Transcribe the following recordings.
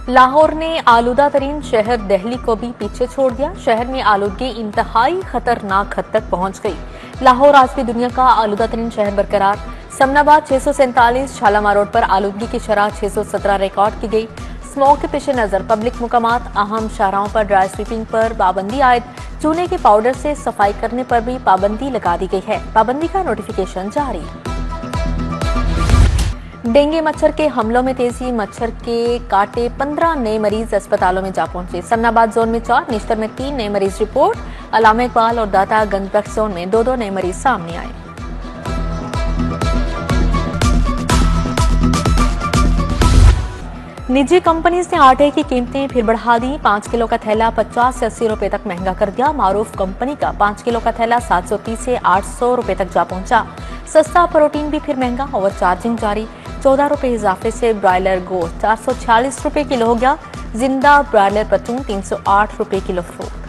लाहौर ने आलूदा तरीन शहर दिल्ली को भी पीछे छोड़ दिया। शहर में आलूदगी इंतहाई खतरनाक हद तक पहुंच गई। लाहौर आज भी दुनिया का आलूदा तरीन शहर बरकरार। समनाबाद 647, शालामार रोड पर आलूदगी की शरह 617 रिकॉर्ड की गई। स्मॉग के पेश नजर पब्लिक मुकामात, अहम शाहराहों पर ड्राई स्वीपिंग पर पाबंदी आयद। चूने के पाउडर से सफाई करने पर भी पाबंदी लगा दी गई है। पाबंदी का नोटिफिकेशन जारी। डेंगू मच्छर के हमलों में तेजी, मच्छर के काटे 15 नए मरीज अस्पतालों में जा पहुंचे। समनाबाद जोन में 4, निश्तर में 3 नए मरीज रिपोर्ट। अलामा इकबाल और दाता गंजबख्श जोन में 2 नए मरीज सामने आए। निजी कंपनीज ने आटे की कीमतें फिर बढ़ा दी। 5 किलो का थैला 50 से 80 रुपए तक महंगा कर दिया। मारूफ कंपनी का 5 किलो का थैला 730 से 800 रुपए तक जा पहुंचा। सस्ता प्रोटीन भी फिर महंगा, ओवर चार्जिंग जारी। 14 रुपए इजाफे से ब्रायलर गोश्त 446 रुपए किलो हो गया। जिंदा ब्रायलर पतून 308 रुपए किलो फरोख्त।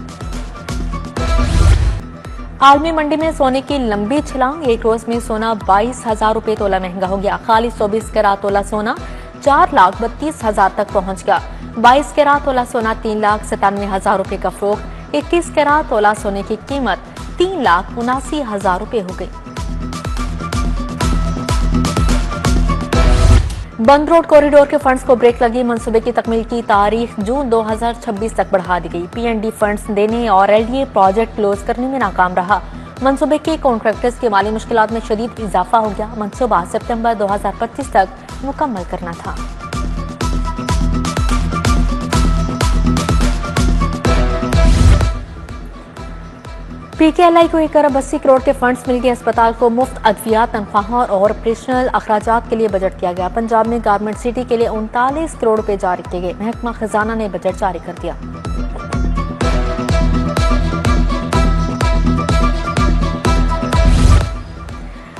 आलमी मंडी में सोने की लंबी छलांग। एक रोज में सोना 22,000 रुपए तोला महंगा हो गया। खाली 24 कैरात तोला सोना 4,32,000 तक पहुंच गया। 22 कैरात तोला सोना 3,97,000 रुपए का फरोख्त। 21 कैरात तोला सोने की कीमत 3,79,000 रुपए हो गई। बंद रोड कॉरिडोर के फंड्स को ब्रेक लगी। मंसूबे की तकमील की तारीख जून 2026 तक बढ़ा दी गई। पीएनडी फंड्स देने और एलडीए प्रोजेक्ट क्लोज करने में नाकाम रहा। मंसूबे के कॉन्ट्रैक्टर्स की माली मुश्किलात में शदीद इजाफा हो गया। मंसूबा सितंबर 2025 तक मुकम्मल करना था। पीकेएलआई को 1,80 करोड़ के फंड्स मिल गए। अस्पताल को मुफ्त अद्वियात, तनख्वाहों और ऑपरेशनल अखराजात के लिए बजट किया गया। पंजाब में गारमेंट सिटी के लिए 39 करोड़ रुपए जारी किए गए। महकमा खजाना ने बजट जारी कर दिया।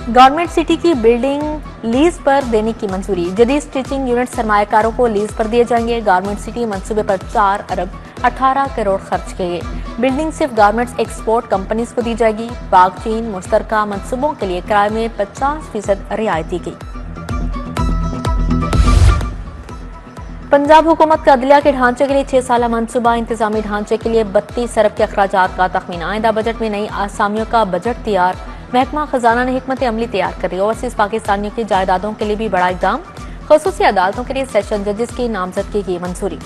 गवर्नमेंट सिटी की बिल्डिंग लीज पर देने की मंजूरी। जदीद स्टिचिंग यूनिट सरमायाकारों को लीज पर दिए जाएंगे। गवर्नमेंट सिटी मंसूबे पर 4 अरब 18 करोड़ खर्च किए गए। बिल्डिंग सिर्फ गारमेंट्स एक्सपोर्ट कंपनीज को दी जाएगी। पाक चीन मुश्तरका मंसूबों के लिए किराए में 50% रियायत दी गई। पंजाब हुकूमत का अदलिया के ढांचे के लिए 6 साला मंसूबा। इंतजामी ढांचे के लिए 32 अरब के अखराजात का तखमीना। आइंदा बजट में नई आसामियों का बजट तैयार। महकमा खजाना ने हिकमत अमली तैयार कर दी। ओवरसीज पाकिस्तानियों की जायदादों के लिए भी बड़ा इकदाम। खसूसी अदालतों के लिए सेशन जजेस की नामजदगी की मंजूरी।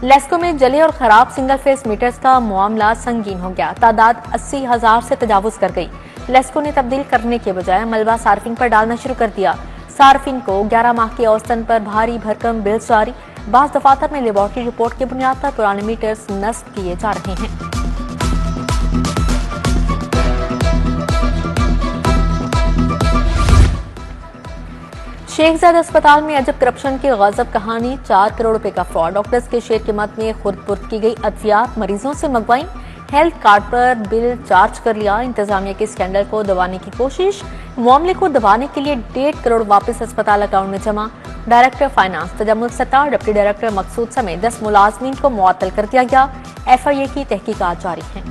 लेस्को में जले और खराब सिंगल फेस मीटर्स का मामला संगीन हो गया। तादाद 80,000 से तजावुज कर गई। लेस्को ने तब्दील करने के बजाय मलबा सार्फिन पर डालना शुरू कर दिया। सार्फिन को 11 माह के औसतन पर भारी भरकम बिल जारी। बाज़ दफातर में लेबॉर्टरी रिपोर्ट की बुनियाद पर पुराने मीटर्स नस्ब किए जा रहे हैं। शेखजाद अस्पताल में अजब करप्शन की गजब कहानी। 4 करोड़ रुपए का फ्रॉड। डॉक्टर्स के शेयर की मद में खुर्द-बुर्द की गई अद्वियात मरीजों से मंगवाई। हेल्थ कार्ड पर बिल चार्ज कर लिया। इंतजामिया के स्कैंडल को दबाने की कोशिश। मामले को दबाने के लिए 1.5 करोड़ वापस अस्पताल अकाउंट में जमा। Director finance Tajammul Sattar, deputy director Maqsood समेत 10 मुलाजमीन को मुअत्तल कर दिया गया। एफआईए की तहकीकात जारी है।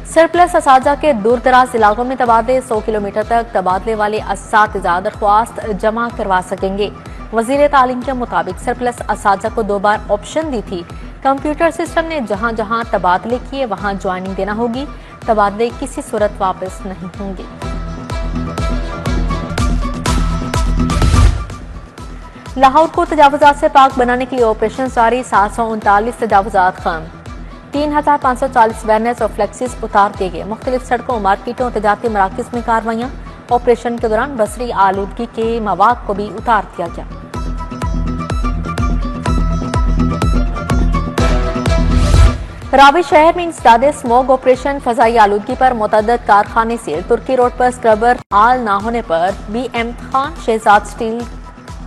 सरप्लस असाजा के दूर दराज इलाकों में तबादले। 100 किलोमीटर तक तबादले वाले असातिज़ा दरख्वास्त जमा करवा सकेंगे। वजीर तालीम के मुताबिक सरप्लस असाजा को 2 बार ऑप्शन दी थी। कंप्यूटर सिस्टम ने जहां जहां तबादले किए वहां ज्वाइनिंग देना होगी। तबादले किसी सूरत वापस नहीं होंगे। लाहौर को तजावुजात से पाक बनाने के लिए ऑपरेशन जारी। 739 तजावुजात खत्म। 3,540 बैनर्स और फ्लेक्सिस उतार दिए गए। मुख्तलिफ सड़कों, मार्केटों, तजारती मराकज में कार्रवाइयां। ऑपरेशन के दौरान बसरी आलूदगी के मवाद को भी उतार दिया गया। रावी शहर में इंसदादे स्मोग ऑपरेशन। फजाई आलूदगी पर मुतअद्दिद कारखाने से तुर्की रोड पर स्क्रबर आल न होने पर BM Khan Shahzad steel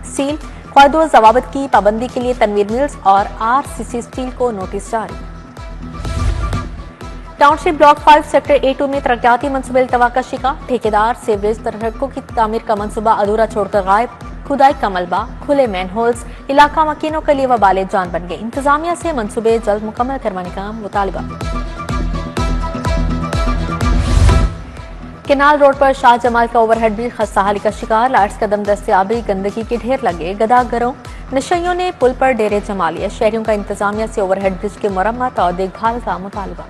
seal. क़ायदो ज़वाबित की पाबंदी के लिए तनवीर मिल्स और RCC स्टील को नोटिस जारी। टाउनशिप ब्लॉक 5 सेक्टर A2 में तरक्याती मंसूबे इल्तवा का शिकार। ठेकेदार सीवरेज सड़कों की तामीर का मंसूबा अधूरा छोड़कर गायब। खुदाई का मलबा, खुले मैन होल्स इलाका मकीनों के लिए वबाले जान बन गए। इंतजामिया से मंसूबे जल्द मुकम्मल करवाने का मुतालबा। केनाल रोड पर शाह जमाल का ओवरहेड ब्रिज खस्ताहाली का शिकार, लाइट्स का दम दस्तियाबी, गंदगी के ढेर लगे, गदागरों नशइयों ने पुल पर डेरे जमा लिए। शहरियों का इंतजामिया से ओवरहेड ब्रिज की मरम्मत और देखभाल का मुतालबा।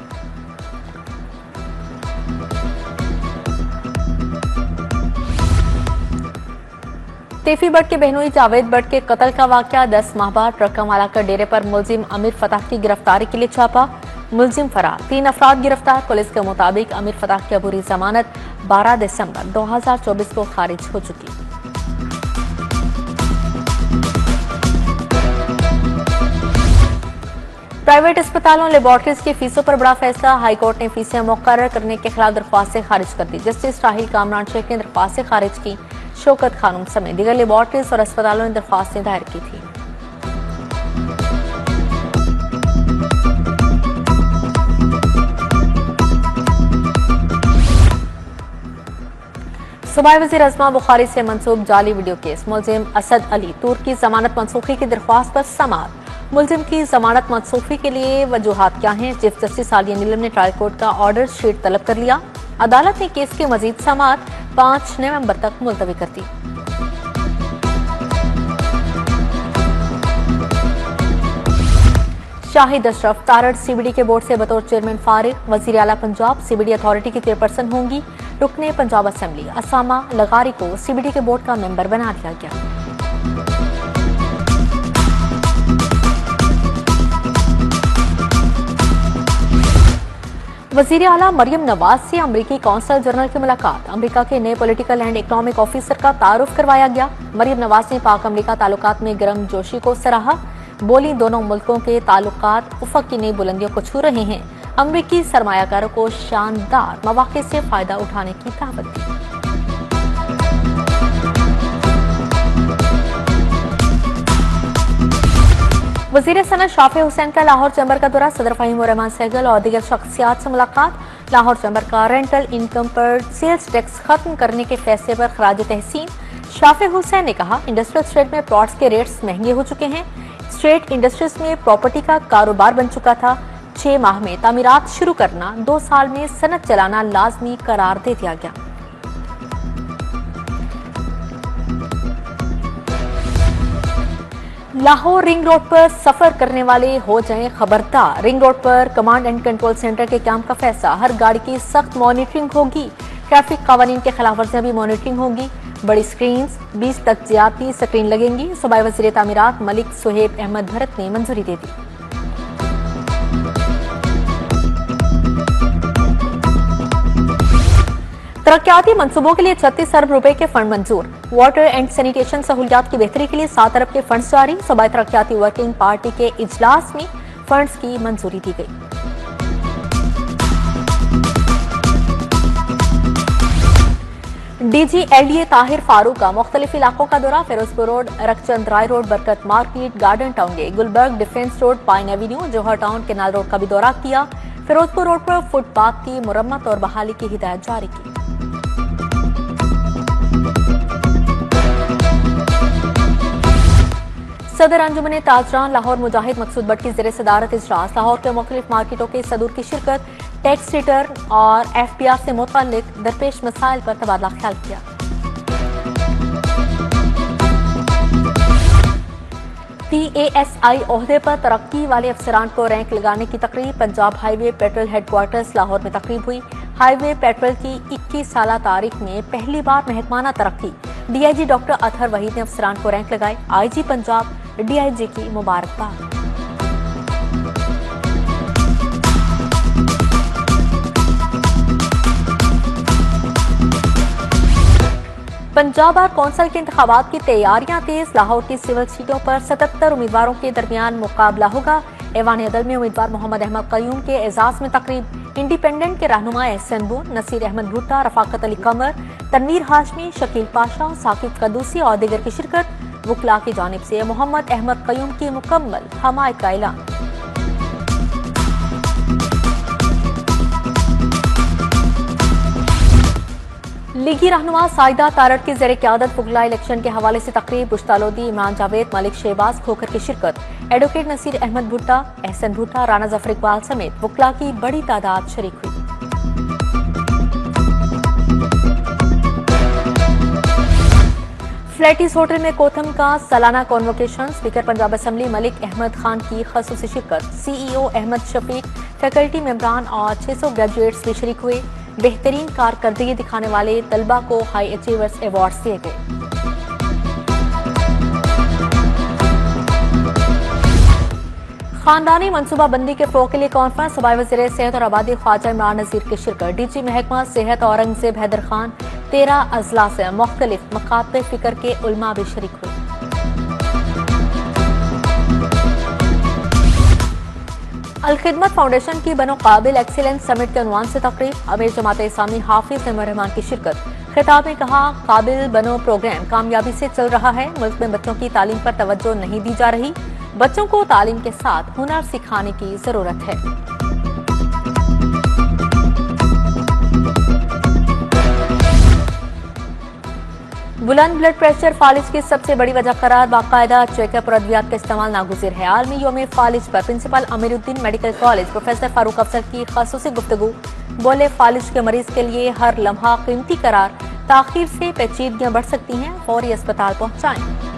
तेफी भट्ट के बहनोई जावेद भट्ट के कत्ल का वाकया, 10 माह बाद ट्रक माला कर डेरे पर मुलजिम अमीर फताह की गिरफ्तारी के लिए छापा, मुलजिम फरार, 3 अफराद गिरफ्तार। पुलिस के मुताबिक अमीर फताह की अबूरी जमानत 12 दिसंबर 2024 को खारिज हो चुकी। प्राइवेट अस्पतालों लेबोरेटरीज की फीसों पर बड़ा फैसला, हाईकोर्ट ने फीसें मुकर्रर करने के खिलाफ दरख्वास्तें खारिज कर दी। जस्टिस राहिल कामरान शेख ने दरख्वास्तें खारिज की। शौकत खानूम समेत दीगर लेबोरेटरीज और अस्पतालों ने दरख्वास्तें दायर की थी। सूबाई वज़ीर अज़मा बुखारी से मंसूब जाली वीडियो केस, मुलजिम असद अली तूर की जमानत मनसूखी की दरख्वास्त पर समाअत। मुलजिम की जमानत मनसूखी के लिए वजूहात क्या हैं? चीफ जस्टिस आलिया नीलम ने ट्रायल कोर्ट का ऑर्डर शीट तलब कर लिया। अदालत ने केस की मजीद समाअत 5 नवंबर तक मुलतवी कर दी। शाहिद अशरफ तारड़ सीबीडी के बोर्ड से बतौर चेयरमैन फारिग, वजीर आला पंजाब सीबीडी अथॉरिटी की चेयरपर्सन होंगी। रुकने पंजाब असेंबली असामा लगारी को सीबीडी के बोर्ड का मेंबर बना दिया गया। वजीर आला मरियम नवाज से अमरीकी कौंसल जनरल की मुलाकात, अमरीका के नए पॉलिटिकल एंड इकोनॉमिक ऑफिसर का तारुफ करवाया गया। मरियम नवाज ने पाक अमरीका ताल्लुकात में गर्म जोशी को सराहा, बोली दोनों मुल्कों के ताल्लुकात उफक की नई बुलंदियों को छू रहे हैं। अमरीकी सरमायाकारों को शानदार मौके से फायदा उठाने की दावत दी। वजीर सनत शाफी हुसैन का लाहौर चैम्बर का दौरा, सदर फहीम रहमान सहगल और दीगर शख्सियात से मुलाकात। लाहौर चैम्बर का रेंटल इनकम पर सेल्स टैक्स खत्म करने के फैसले पर खराज तहसीन। शाफी हुसैन ने कहा इंडस्ट्रियल स्टेट में प्लॉट्स के रेट्स महंगे हो चुके हैं। स्टेट इंडस्ट्रीज में प्रॉपर्टी का कारोबार बन चुका था। 6 माह में तामीरात शुरू करना, 2 साल में सनत चलाना लाजमी करार दे दिया गया। लाहौर रिंग रोड पर सफर करने वाले हो जाएं खबरदार। रिंग रोड पर कमांड एंड कंट्रोल सेंटर के कैंप का फैसला, हर गाड़ी की सख्त मॉनिटरिंग होगी। ट्रैफिक कानून के खिलाफ वर्जियां भी मॉनिटरिंग होगी। बड़ी स्क्रीन 20 तक ज्यादा स्क्रीन लगेंगी। सूबाई वज़ीर तामीरात मलिक सुहेब अहमद भरत ने मंजूरी दे दी। तरक्याती मंसूबों के लिए 36 अरब रुपए के फंड मंजूर। वाटर एंड सैनिटेशन सहूलियात की बेहतरी के लिए 7 अरब के फंड जारी। सूबाई तरक्याती वर्किंग पार्टी के इजलास में फंड्स की मंजूरी दी गई। डीजी एलडीए ताहिर फारूक का मुख्तलिफ इलाकों का दौरा, Ferozepur road, Rakhchand Rai road, Barkat market, garden town gate, Gulberg defence road, pine avenue, Johar town, canal road का भी दौरा किया। फिरोजपुर रोड पर फुटपाथ की मुरम्मत और बहाली की हिदायत जारी की। सदर अंजुमन ताजरान लाहौर मुजाहिद मकसूद भट्ट की ज़ेरे सदारत इजलास, लाहौर के मुख्तलिफ मार्केटों के सदूर की शिरकत, टैक्स रिटर्न और एफपीआर से मुताल्लिक दरपेश मसाइल पर तबादला ख्याल किया। PASI ओहदे पर तरक्की वाले अफसरान को रैंक लगाने की तकरीब, Punjab highway petrol headquarters Lahore में तकरीब हुई। हाईवे पेट्रोल की 21 साल तारीख में पहली बार महकमाना तरक्की, DIG डॉक्टर अतहर वहीद ने अफसरान को रैंक लगाई। IG पंजाब DIG की मुबारकबाद। पंजाब बार कौंसिल के इंतखाबात की तैयारियां तेज, लाहौर की सिविल सीटों पर 77 उम्मीदवारों के दरमियान मुकाबला होगा। ऐवान अदल में उम्मीदवार मोहम्मद अहमद कयूम के एजाज में तकरीब, इंडिपेंडेंट के रहनुमा एहसन बून, नसीर अहमद भुट्टा, रफाकत अली कमर, तनवीर हाशमी, शकील पाशा, साकिब कदूसी और दीगर की शिरकत। वकला की जानिब से मोहम्मद अहमद कयूम की मुकम्मल हमायत का ऐलान। लीगी रहनुमा साइदा तारड़ की ज़ेरे क़यादत वकला इलेक्शन के हवाले से तकरीब, बुश्ता लोधी, इमरान जावेद, मलिक शहबाज खोखर की शिरकत। एडवोकेट नसीर अहमद भुट्टा, एहसन भुट्टा, राना जफर इकबाल समेत वकला की बड़ी तादाद शरीक हुई। फ्लैटिस होटल में कोथम का सालाना convocation. Speaker Punjab assembly Malik Ahmad Khan की खसूसी शिरकत। सीईओ अहमद शफीक, फैकल्टी मेंबरान और 600 ग्रेजुएट्स भी शरीक हुए। बेहतरीन कारकर्दगी दिखाने वाले तलबा को हाई अचीवर्स अवार्ड दिए गए। खानदानी मनसूबाबंदी के फ़रोग़ के लिए कॉन्फ्रेंस। सबाई वज़ीर सेहत और आबादी ख्वाजा इमरान नज़ीर की शिरकत। डीजी महकमा सेहत औरंगज़ेब हैदर खान, 13 अजला से मुख्तलिफ मकातब फ़िक्र के उलमा भी शरीक हुए। अल-खिदमत फाउंडेशन की बनो काबिल एक्सीलेंस समिट के उन्वान से तकरीब। अमीर जमात इस्लामी हाफिज अहमद रहमान की शिरकत। खिताब में कहा, काबिल बनो प्रोग्राम कामयाबी से चल रहा है। मुल्क में बच्चों की तालीम पर तवज्जो नहीं दी जा रही। बच्चों को तालीम के साथ हुनर सिखाने की जरूरत है। बुलंद ब्लड प्रेशर फालिज की सबसे बड़ी वजह करार। बाकायदा चेकअप और अद्वियात का इस्तेमाल नागुज़िर है। आलमी यौम फालिज पर principal Amiruddin medical college professor Farooq Afzal की खसूसी गुफ्तगू। बोले, फालिज के मरीज के लिए हर लम्हा कीमती करार। ताखीर से पेचीदगियां बढ़ सकती हैं, फौरी अस्पताल पहुंचाएं।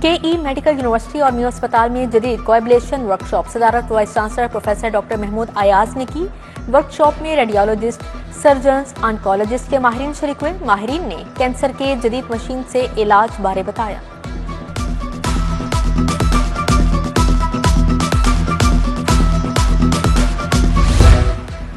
केई मेडिकल यूनिवर्सिटी और मियो अस्पताल में जदीद कोएबुलेशन वर्कशॉप सदारत vice chancellor professor doctor Mahmood Ayaz ने की। वर्कशॉप में रेडियोलॉजिस्ट, सर्जन्स, ऑन्कोलॉजिस्ट के माहिरीन शरीक हुए। माहिरीन ने कैंसर के जदीद मशीन से इलाज बारे बताया।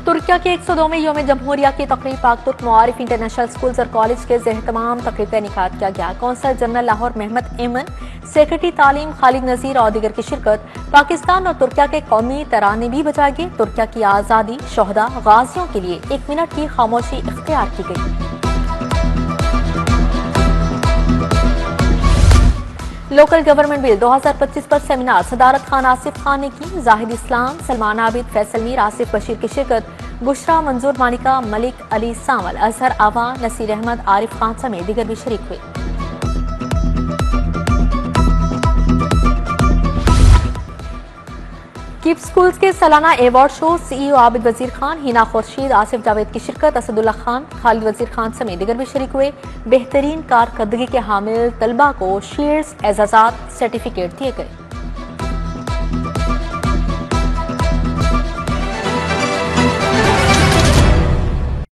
तुर्किया के 102वें यौम जमहूरिया की तकरीब पाक तुर्क मुआरिफ इंटरनेशनल स्कूल्स और कॉलेज के ज़ेर-ए-तमाम तकरीब का इनेकाद किया गया। कौंसल जनरल लाहौर महमद एमन, सेक्रेटरी तालीम खालिद नजीर और दीगर की शिरकत। पाकिस्तान और तुर्किया के कौमी तराने भी बजाए गए। तुर्किया की आज़ादी, शोहदा, गाजियों के लिए 1 मिनट की खामोशी इख्तियार की गई। लोकल गवर्नमेंट बिल 2025 पर सेमिनार सदारत खान आसिफ खान ने की। जाहिद इस्लाम, सलमान आबिद, फैसल मीर, आसिफ बशीर की शिरकत। बुशरा, मंजूर मानिका, मलिक अली सावल, अजहर आवा, नसीर अहमद, आरिफ खान समेत दीगर भी शरीक हुए। कीप स्कूल्स के सालाना award show. CEO Abid Wazir Khan, Hina Khurshid, Asif Javed की शिरकत। असदुल्ला खान, खालिद वजीर खान समेत दीगर भी शरीक हुए। बेहतरीन कारकर्दगी के हामिल तलबा को शील्ड्स, एजाजात, सर्टिफिकेट दिए गए।